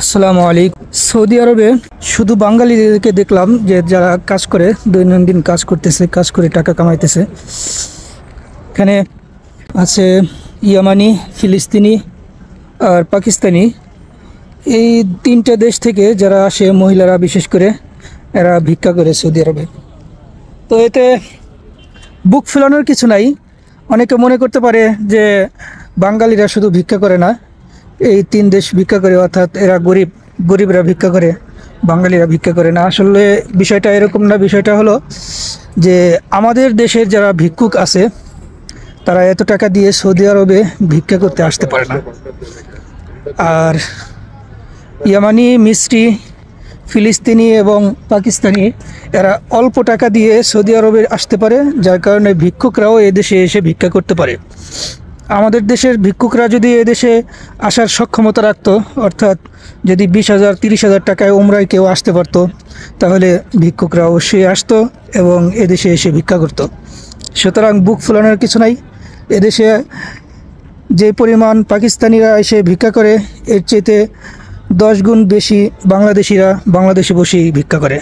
আসসালামু আলাইকুম। সৌদি আরবে শুধু বাঙালিদেরকে দেখলাম যে যারা কাজ করে, দৈনন্দিন কাজ করতেছে, কাজ করে টাকা কামাইতেছে। এখানে আছে ইয়ামানি, ফিলিস্তিনি আর পাকিস্তানি। এই তিনটা দেশ থেকে যারা আসে, মহিলারা বিশেষ করে, এরা ভিক্ষা করে সৌদি আরবে। তো এতে বুক ফেলানোর কিছু নাই। অনেকে মনে করতে পারে যে বাঙালিরা শুধু ভিক্ষা করে না, এই তিন দেশ ভিক্ষা করে, অর্থাৎ এরা গরিবরা ভিক্ষা করে, বাঙালিরা ভিক্ষা করে না। আসলে বিষয়টা এরকম না। বিষয়টা হলো যে আমাদের দেশের যারা ভিক্ষুক আছে তারা এত টাকা দিয়ে সৌদি আরবে ভিক্ষা করতে আসতে পারে না। আর ইয়ামানি, মিস্রি, ফিলিস্তিনি এবং পাকিস্তানি এরা অল্প টাকা দিয়ে সৌদি আরবে আসতে পারে, যার কারণে ভিক্ষুকরাও এদেশে এসে ভিক্ষা করতে পারে। আমাদের দেশের ভিক্ষুকরা যদি এদেশে আসার সক্ষমতা রাখতো, অর্থাৎ যদি 20,000 30,000 টাকায় উমরায় কেউ আসতে পারতো, তাহলে ভিক্ষুকরা অবশ্যই আসতো এবং এদেশে এসে ভিক্ষা করত। সুতরাং বুক ফোলানোর কিছু নাই। এদেশে যে পরিমাণ পাকিস্তানিরা এসে ভিক্ষা করে, এর চাইতে 10 গুণ বেশি বাংলাদেশিরা বাংলাদেশে বসেই ভিক্ষা করে।